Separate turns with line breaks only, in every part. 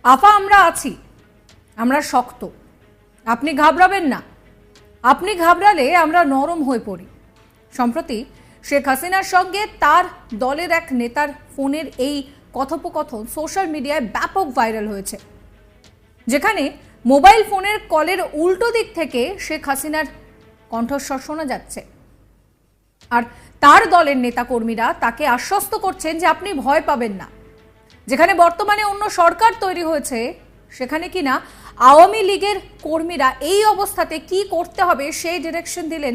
আফা আমরা আছি, আমরা শক্ত, আপনি ঘাবড়াবেন না, আপনি ঘাবড়ালে আমরা নরম হয়ে পড়ি। সম্প্রতি শেখ হাসিনার সঙ্গে তার দলের এক নেতার ফোনের এই কথোপকথন সোশ্যাল মিডিয়ায় ব্যাপক ভাইরাল হয়েছে, যেখানে মোবাইল ফোনের কলের উল্টো দিক থেকে শেখ হাসিনার কণ্ঠস্বর শোনা যাচ্ছে। আর তার দলের নেতাকর্মীরা তাকে আশ্বস্ত করছেন যে আপনি ভয় পাবেন না। যেখানে বর্তমানে অন্য সরকার তৈরি হয়েছে, সেখানে কিনা আওয়ামী লীগের কর্মীরা এই অবস্থাতে কি করতে হবে সেই ডিরেকশন দিলেন,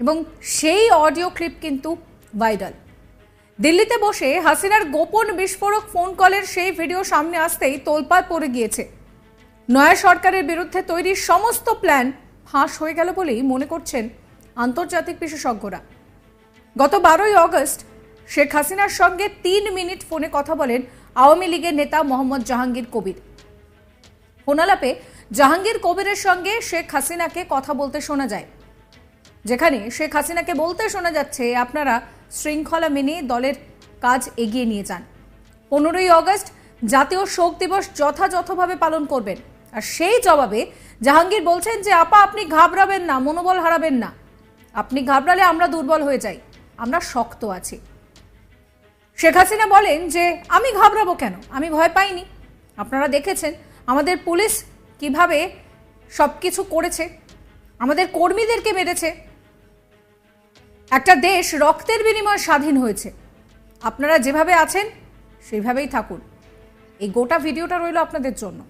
এবং সেই অডিও ক্লিপ কিন্তু ভাইরাল। দিল্লিতে বসে হাসিনার গোপন বিস্ফোরক ফোন কলের সেই ভিডিও সামনে আসতেই তোলপাড় পড়ে গিয়েছে। নয়া সরকারের বিরুদ্ধে তৈরি সমস্ত প্ল্যান ফাঁস হয়ে গেল বলেই মনে করছেন আন্তর্জাতিক বিশেষজ্ঞরা। গত 12ই আগস্ট শেখ হাসিনার সঙ্গে 3 মিনিট ফোনে কথা বলেন আওয়ামী লীগের নেতা মোহাম্মদ জাহাঙ্গীর কবির। ফোনালাপে জাহাঙ্গীর কবিরের সঙ্গে শেখ হাসিনাকে কথা বলতে শোনা যায়, যেখানে শেখ হাসিনাকে বলতে শোনা যাচ্ছে আপনারা শৃঙ্খলা মেনে দলের কাজ এগিয়ে নিয়ে যান। 15ই আগস্ট জাতীয় শোক দিবস যথাযথভাবে পালন করবেন। আর সেই জবাবে জাহাঙ্গীর বলছেন যে আপা আপনি ঘাবড়াবেন না, মনোবল হারাবেন না, আপনি ঘাবড়ালে আমরা দুর্বল হয়ে যাই, আমরা শক্ত আছি। শেখ হাসিনা বলেন যে আমি ঘাবড়াবো কেন, আমি ভয় পাইনি, আপনারা দেখেছেন আমাদের পুলিশ কিভাবে সবকিছু করেছে, আমাদের কর্মীদেরকে মেরেছে, একটা দেশ রক্তের বিনিময়ে স্বাধীন হয়েছে, আপনারা যেভাবে আছেন সেইভাবেই থাকুন। এই গোটা ভিডিওটা রইল আপনাদের জন্য।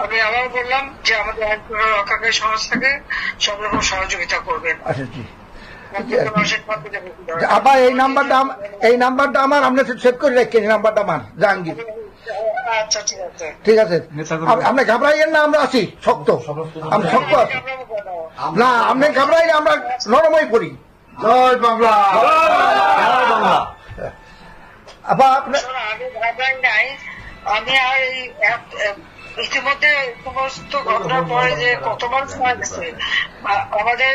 আমি আবার বললাম যে আমাদের রক্ষাকারী সংস্থাকে সব রকম সহযোগিতা করবেন।
আবার এই নাম্বারটা আমার আপনি সেভ করে রাখেন, এই নাম্বারটা আমার জাহাঙ্গীর।
আচ্ছা
ঠিক আছে, আপনি ঘাবড়াইয়েন না, আমরা আছি শক্ত, আমি শক্ত আছি না, আপনি ঘাবড়াই আমরা নরমই পড়ি। জয় বাংলা, জয় বাংলা। আবার
আমি ঘাবড়াই নাই, আমি আর ইতিমধ্যে সমস্ত ঘটনার পরে যে কত মানুষ মারা গেছে, আমাদের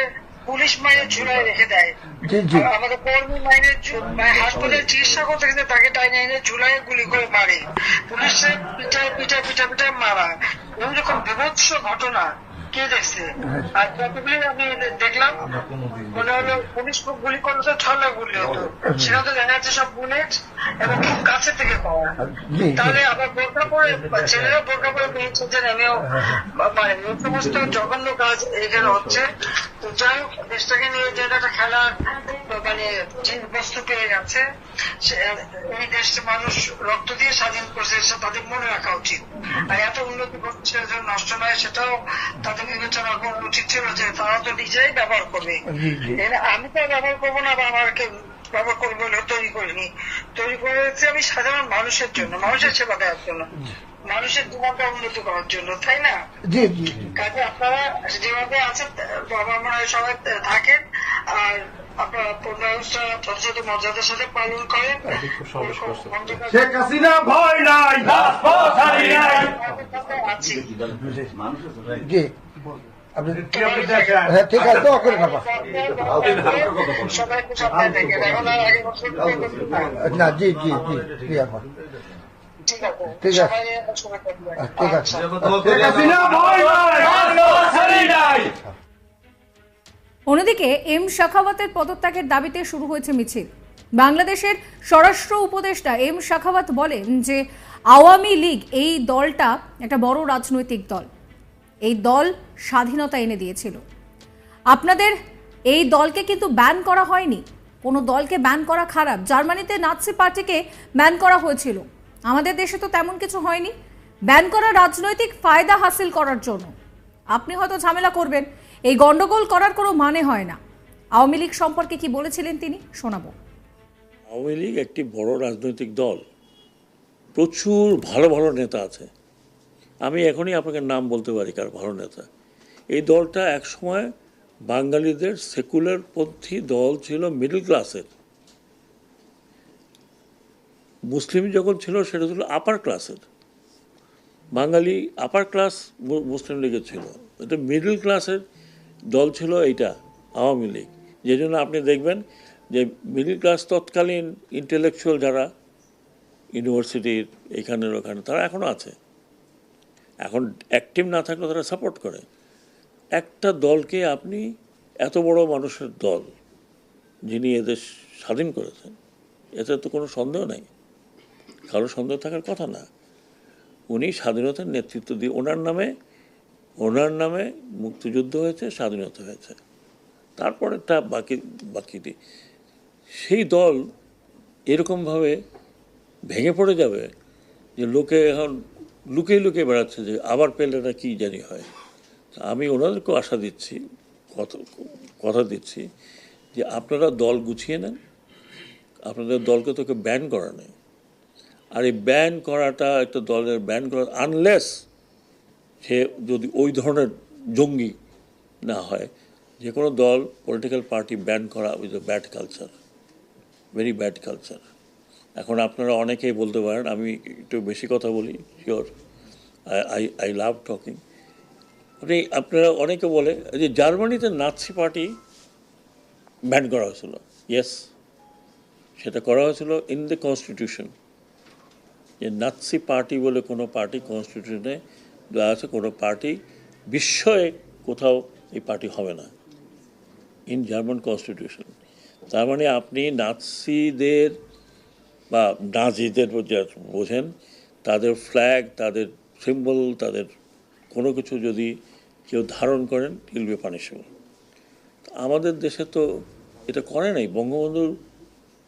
পুলিশ মাইনে ঝুলাই রেখে দেয়, আমাদের কর্মী মাইনে হাসপাতালে চিকিৎসা করতে গেছে তাকে টাইনে এনে ঝুলাই গুলি করে মারে, পুলিশের পিঠা মারা, এরকম বিভৎস ঘটনা কে দেখছে? আর যতগুলি আমি দেখলাম মনে হলো পুলিশ গুলি করলে তো ছলা গুলি হতো, সেটা তো দেখা যাচ্ছে সব বুলেট এবং খুব কাছে থেকে পাওয়া। তাহলে আবার বোরকা পরে ছেলেরা বোরকা পরে পেয়েছে যে আমিও মানে সমস্ত জঘন্য কাজ এখানে হচ্ছে। তো যাই হোক, দেশটাকে নিয়ে যে একটা খেলার মানে বস্তু পেয়ে গেছে, এই দেশটা মানুষ রক্ত দিয়ে স্বাধীন করছে, তাদের মনে রাখা উচিত। আর এত উন্নতি করছে নষ্ট নয়, সেটাও তাদের বিবেচনা করা উচিত ছিল যে তারা তো নিজেই ব্যবহার করবে। আমি তো ব্যবহার করবো না বা আমাকে ব্যবহার করবো বলে তৈরি করিনি, তৈরি করেছি আমি সাধারণ মানুষের জন্য, মানুষের সেবা দেওয়ার জন্য, মানুষের জীবনটা উন্নতি করার জন্য, তাই না? কাজে আপনারা যেভাবে আছেন বাবা মা সবাই থাকেন, আর আপনারা 15 আগস্টটা যথাযথ মর্যাদার সাথে পালন করেন।
শেখ হাসিনা ভয় নাই,
আছি
ঠিক আছে, দোয়া করে বাবা।
সবাইকে সামনে দেখেন, এখন আর আগে বছর
না, জি জি জি জি আপা,
ঠিক আছে,
ঠিক আছে,
সবাই
ঠিক আছে।
অন্যদিকে এম শাখাওয়াতের পদত্যাগের দাবিতে শুরু হয়েছে মিছিল। বাংলাদেশের স্বরাষ্ট্র উপদেষ্টা এম শাখাওয়াত বলেন যে আওয়ামী লীগ এই দলটা একটা বড় রাজনৈতিক দল, এই দল স্বাধীনতা এনে দিয়েছিল, আপনাদের এই দলকে কিন্তু ব্যান করা হয়নি, কোনো দলকে ব্যান করা খারাপ। জার্মানিতে নাৎসি পার্টিকে ব্যান করা হয়েছিল, আমাদের দেশে তো তেমন কিছু হয়নি। ব্যান করা রাজনৈতিক ফায়দা হাসিল করার জন্য, আপনি হয়তো ঝামেলা করবেন, এই গন্ডগোল করার কোনো মানে হয় না। আওয়ামী লীগ সম্পর্কে কি বলেছিলেন তিনি, শোনাবো।
আওয়ামী লীগ একটি বড় রাজনৈতিক দল, প্রচুর ভালো ভালো নেতা আছে, আমি এখনই আপনাকে নাম বলতে পারি কার ভালো নেতা। এই দলটা একসময় বাঙালিদের সেকুলার পন্থী দল ছিল, মিডল ক্লাসের। মুসলিম যখন ছিল সেটা ছিল আপার ক্লাসের, বাঙালি আপার ক্লাস মুসলিম লীগের ছিল, এটা মিডল ক্লাসের দল ছিল এইটা আওয়ামী লীগ। যে জন্য আপনি দেখবেন যে মিডল ক্লাস তৎকালীন ইন্টেলেকচুয়াল যারা ইউনিভার্সিটির এখানের ওখানে তারা এখনও আছে, এখন অ্যাক্টিভ না থাকলে তারা সাপোর্ট করে। একটা দলকে আপনি এত বড় মানুষের দল যিনি এদেশ স্বাধীন করেছেন, এতে তো কোনো সন্দেহ নাই, কারো সন্দেহ থাকার কথা না। উনি স্বাধীনতার নেতৃত্ব দিয়ে ওনার নামে মুক্তিযুদ্ধ হয়েছে, স্বাধীনতা হয়েছে, তারপরেরটা বাকি সেই দল এরকমভাবে ভেঙে পড়ে যাবে যে লোকে এখন লুকিয়ে লুকিয়ে বেড়াচ্ছে যে আবার পেলে না কি জানি হয়। আমি ওনাদেরকেও আশা দিচ্ছি, কথা দিচ্ছি যে আপনারা দল গুছিয়ে নেন, আপনাদের দলকে তোকে ব্যান করা নেই। আর এই ব্যান করাটা একটা দলের ব্যান করা, আনলেস সে যদি ওই ধরনের জঙ্গি না হয়, যে কোনো দল পলিটিক্যাল পার্টি ব্যান করা with a bad culture, very bad culture. এখন আপনারা অনেকেই বলতে পারেন আমি একটু বেশি কথা বলি, শিওর, আই লাভ টকিং। আপনারা অনেকে বলে যে জার্মানিতে নাৎসি পার্টি ব্যান করা হয়েছিল। ইয়েস, সেটা করা হয়েছিল ইন দ্য কনস্টিটিউশন, যে নাৎসি পার্টি বলে কোনো পার্টি কনস্টিটিউশনে দেওয়া আছে, কোনো পার্টি বিস্ময়ে কোথাও এই পার্টি হবে না, ইন জার্মান কনস্টিটিউশন। তার মানে আপনি নাৎসিদের বা নাজিদের বোঝেন, তাদের ফ্ল্যাগ, তাদের সিম্বল, তাদের কোনো কিছু যদি কেউ ধারণ করেন, ইল বি পানিশেবল। আমাদের দেশে তো এটা করে নাই।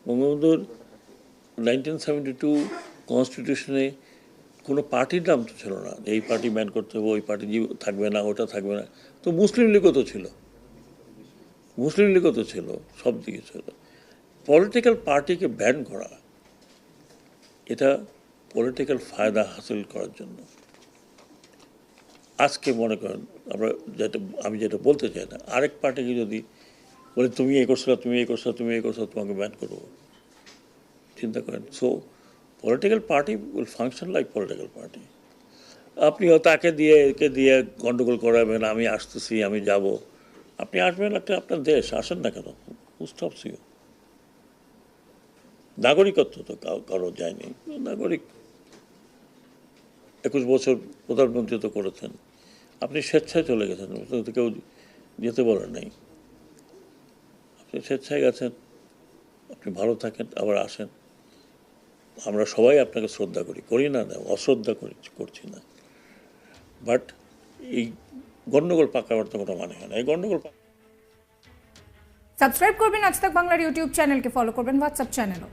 বঙ্গবন্ধুর 1972 কনস্টিটিউশনে কোনো পার্টির নাম তো ছিল না, এই পার্টি ব্যান করতে হবে, ওই পার্টি থাকবে না, ওটা থাকবে না। তো মুসলিম লীগও তো ছিল, সব দিকে ছিল। পলিটিক্যাল পার্টিকে ব্যান করা, এটা পলিটিক্যাল ফায়দা হাসিল করার জন্য। আজকে মনে করেন আমি যেটা বলতে চাই না, আরেক পার্টিকে যদি বলে তুমি এই করছো, তোমাকে ব্যান করবো, চিন্তা করেন। So political party will function like political party. আপনি তাকে দিয়ে একে দিয়ে গন্ডগোল করাবেন, আমি আসতেছি, আমি যাব। আপনি আসবেন, আপনার দেশ, আসেন না কেন, হু স্টপস ইউ? নাগরিকত্ব তো কারো যায়নি, নাগরিক 21 বছর প্রধানমন্ত্রী তো করেছেন, আপনি স্বেচ্ছায় চলে গেছেন, কেউ যেতে বলেন নাই, আপনি স্বেচ্ছায় গেছেন। আপনি ভালো থাকেন, আবার আসেন। আমরা সবাই আপনাকে শ্রদ্ধা করি না, অশ্রদ্ধা করছি না, বাট এই গণ্ডগোল পাকাবার তো কোনো মানে হয় না। এই গণ্ডগোল
সাবস্ক্রাইব করবেন আজ তাক বাংলার ইউটিউব চ্যানেলকে, ফলো করবেন হোয়াটসঅ্যাপ চ্যানেলও।